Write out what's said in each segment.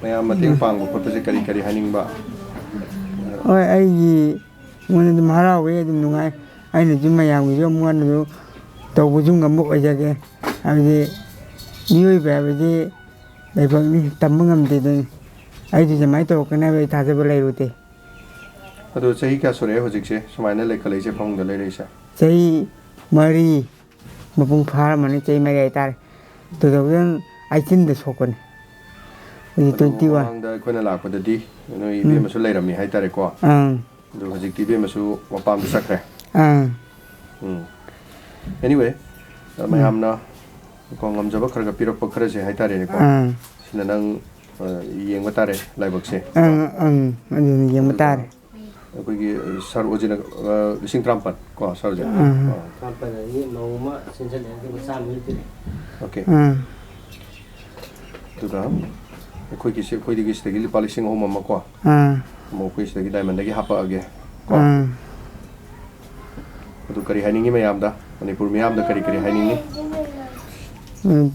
Maya mating pang ko pa kari haning ba. Oi ai mona dum harawe dum nungai ai na jum mayam gi jom wan do to bu jum ngam oi jage ai ni ba ba ji dai ba ni tam ngam de de ai ji mai to kana ba ta je ba lai ru te ado chahi ka sore hojik se sumaina le kalai se phong da le re sa chai mari mapung phar mani chai mai ai tar to do yang ai chin de sokon ni 21 da ko na la ko da di no I be masu le ram ni hai tare ko do hojik ti be masu mapam da sakre anyway mayam na ko ngam jaba khar ga pirok pa khare se hai tare ko sina nang yeng ba tare lai bak se ani yeng ba tare ko gi sar ojina lising trampat ko sar ja trampat ni mau ma sensen yang ke sam ni okay tu da ko gi se ko di gi se gi palising o mama ko mo ko se gi diamond gi hapa age ko tu kari haningi mayam da manipur mayam da kari haningi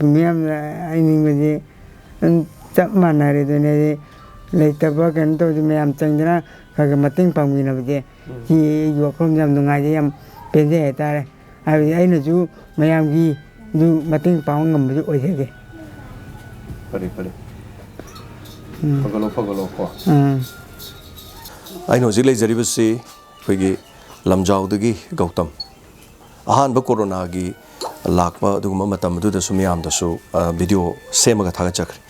mayam ai ning ba ji chap manare de ne le ta ba kan to mayam changna ka mating pang mi na ba ji ji yo khom jam nungai ji yam pen je ta ai na ju mayam gi du mating pang ngam ju oi ge pare pagalo ko ai no ji le jari ba si khoi gi lamjau dagi Gautam ahan ba corona gi lakpa duguma matam du da sumyam da su video semaga thaga chakri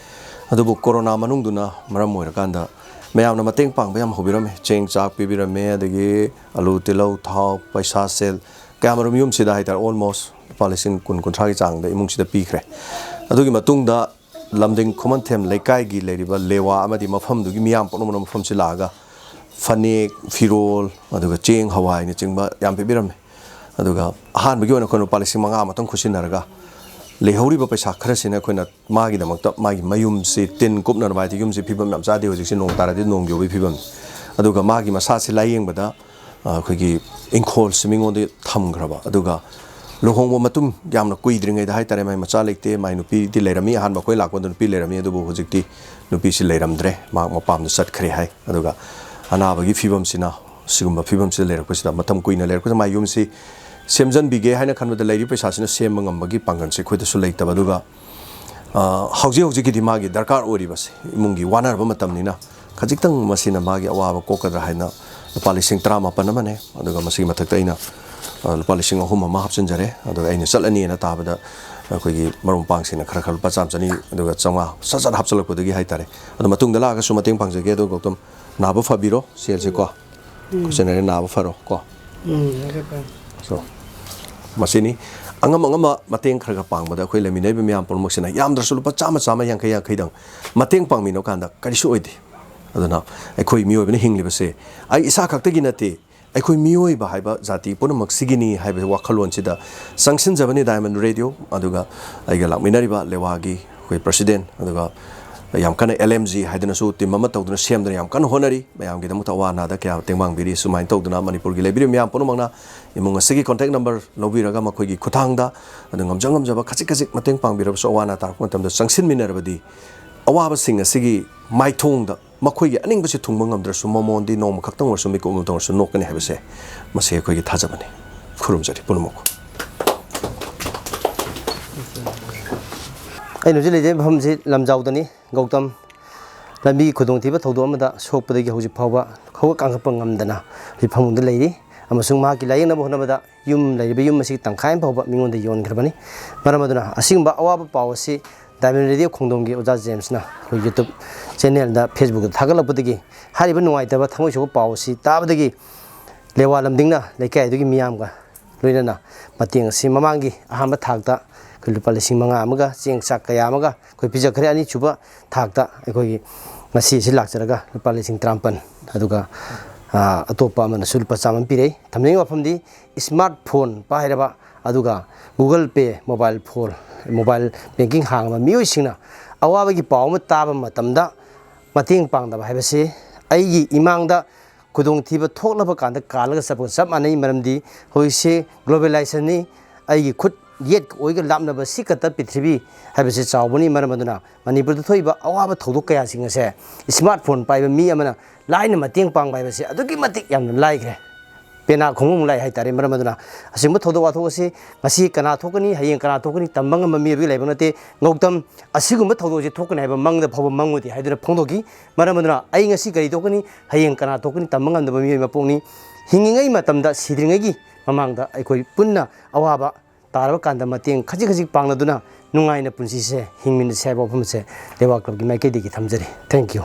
adubu corona manung duna maram moira kanda mayam na mateng pang bayam hobirame cheng chak pibirame adagi alu tilau thau paisa sel kamarum yum sida haitar almost palisin kun thagi chang da imung sida pikre adugi matung da lamding khoman them lekai gi leriba lewa amadi mafam dugi miyam pono mafam silaga Fani Firol, aduga Cheng Hawaii ni Chengba yam pibirame aduga ahan bagi ona kono palising manga matong khusinaraga lehori ba paisa khara sina koina magi da makta magi mayum si tin kupna na baiti yum si phibam yam chade hojik si nong taradi nong yobi phibam aduga magi masa si layeng bada khoigi ingkhol simingo de tham graba aduga lohongbo matum yamna kuidringai da haitare mai macha lekte mai nupi di lerami ahan ba koi lakwa du nupi lerami adubu hojik ti nupi si leramdre ma mapam da sat khre hai aduga anabagi fibam sina sigumba fibam si lerak pasida matam kuina lerak pasida mayum si semjan bige haina khanba da leiri paisa sina sem ngambagi pangan se khoida su leita baduga hauji ki dimagi darkar ori base imungi wanar ba matam nina khajiktang masina magi awa ba kokadra haina palising trama panamane aduga masigi mathakta ina palising ahuma ma hapsan jare aduga aina salani na tabada akoigi marum pangsina khara khara pacham chani aduga changa sajat hapchalak podagi haitare adu matung dala ga su mateng pangjage adu Gautam Naba Fabiro, CLC ko. Kusenare naba faro ko. So, masini angama mateng khara pang bada khoi lemine be miam pormok sina yam dar sulupa chama yang kaya khaidang mateng pang mino kanda kari su oidi aduna khoi mioi bene hingli base ai isa khakta gi nate ai khoi mioi ba haiba jati pormok sigini haiba wakhalon sida sangsin jabani Diamond Radio aduga ai ga lakminari ba lewagi khoi president aduga yam kana LMG haidana su tim mama tawduna semdana yam kana honari mayam gi damu tawana da kya tengbang biri sumain tawduna manipur gi lebiri myam pono mangna imung asigi contact number lobiraga makhoi gi khuthangda adungam jangam jaba khachik mateng pangbirab so wana tar matam da sangsin minerabadi awaba sing asigi maithong da makhoi gi aning basi thungba ngamdra su momondi nom khaktang or sumi ko mutong su nokani habase mase khoi gi thajabani khurum jari punmok ai no jile je bhamji lamjaudani Gautam lambi khudong thiba thodo amada sokpadagi hoji phawba khaw kangkhap ngamdana hi phamungda leiri amasung ma ki layeng na bohna bada yum leiriba yum masi tangkhaim phawba mingonda yon grabani maramaduna asingba awaba pawasi Diamond Radio khongdomgi oja James na ko YouTube channel da Facebook da thagalapudagi hariba nuwaitaba thamoi sok pawasi tabadagi lewa lamdingna lekai dugi miyam ga loinana mateng si mamangi ahamba thakta lupa lising manga amaga cheng chak kaya amaga koi pija khare ani chuba thakta ekoi ngasi si lakcharaga lupa lising 30 aduga atopa amana sulpa chaman pirei thamning wafamdi smartphone pairaba aduga Google Pay mobile banking hangma mioi singna awabagi pawma taba matamda mating pangda haibase aigi imangda kudong thiba thoknaba kanda kalaga sap anai maramdi hoise globalization ni aigi khut ꯌꯦꯠ ꯑꯣꯏꯒ ꯂꯥꯞꯅꯕ ꯁꯤꯈꯛꯇ ꯄ꯭ꯔꯤꯊꯤꯕꯤ ꯍꯥꯏꯕꯁꯤ ꯆꯥꯎꯕꯅꯤ ꯃꯔꯝ ꯑꯗꯨꯅ ꯃꯅꯤꯄꯨꯔꯗ ꯊꯣꯛꯏꯕ ꯑꯋꯥꯕ ꯊꯧꯗꯣꯛ ꯀꯌꯥꯁꯤꯡ ꯑꯁꯦ ꯁ꯭ꯃꯥꯔꯠꯐꯣꯟ ꯄꯥꯏꯕ ꯃꯤ ꯑꯃꯅ ꯂꯥꯏꯅ ꯃꯇꯦꯡ ꯄꯥꯡꯕ ꯍꯥꯏꯕꯁꯤ ꯑꯗꯨꯛꯀꯤ ꯃꯇꯤꯛ ꯌꯥꯝꯅ ꯂꯥꯏꯈ꯭ꯔꯦ ꯄꯦꯅꯥ ꯈꯣꯡꯕ ꯂꯥꯏ ꯍꯥꯏꯇꯥꯔꯦ ꯃꯔꯝ ꯑꯗꯨꯅ ꯑꯁꯤꯒꯨꯝꯕ ꯊꯧꯗꯣꯛ ꯋꯥꯊꯣꯛ ꯑꯁꯤ ꯉꯁꯤ ꯀꯅꯥ ꯊꯣꯛꯀꯅꯤ ꯍꯌꯦꯡ ꯀꯅꯥ ꯊꯣꯛꯀꯅꯤ ꯇꯝꯕ ꯉꯝꯕ ꯃꯤꯑꯣꯏꯕꯒꯤ ꯂꯩꯕ ꯅꯠꯇꯦ ꯒꯧꯇꯝ ꯑꯁꯤꯒꯨꯝꯕ ꯊꯧꯗꯣꯛꯁꯤ ꯊꯣꯛꯀꯅꯤ ꯍꯥꯏꯕ ꯃꯪꯗ ꯐꯥꯎꯕ ꯃꯪꯉꯨꯗꯦ ꯍꯥꯏꯗꯨꯅ ꯐꯣꯡꯗꯣꯛꯈꯤ ꯃꯔꯝ ꯑꯗꯨꯅ ꯑꯩ ꯉꯁꯤ ꯀꯔꯤ ꯊꯣꯛꯀꯅꯤ ꯍꯌꯦꯡ ꯀꯅꯥ ꯊꯣꯛꯀꯅꯤ ꯇꯝꯕ ꯉꯝꯗꯕ ꯃꯤꯑꯣꯏ ꯃꯄꯣꯛꯅꯤ ꯍꯤꯡꯉꯤꯉꯩ ꯃꯇꯝꯗ ꯁꯤꯗ꯭ꯔꯤꯉꯩꯒꯤ ꯃꯃꯥꯡꯗ ꯑꯩꯈꯣꯏ ꯄꯨꯟꯅ ꯑꯋꯥꯕ ꯇꯥꯔꯕ ꯀꯥꯟꯗ ꯃꯇꯦꯡ ꯈꯖꯤꯛ ꯈꯖꯤꯛ ꯄꯥꯡꯅꯗꯨꯅ ꯅꯨꯡꯉꯥꯏꯅ ꯄꯨꯟꯁꯤꯁꯦ ꯍꯤꯡꯃꯤꯟꯅꯁꯦ ꯍꯥꯏꯕ ꯋꯥꯐꯝꯁꯦ ꯂꯩꯕꯥꯛ ꯀ꯭ꯂꯕꯀꯤ ꯃꯥꯏꯀꯩꯗꯒꯤ ꯊꯝꯖꯔꯤ ꯊꯦꯡꯛ ꯌꯨ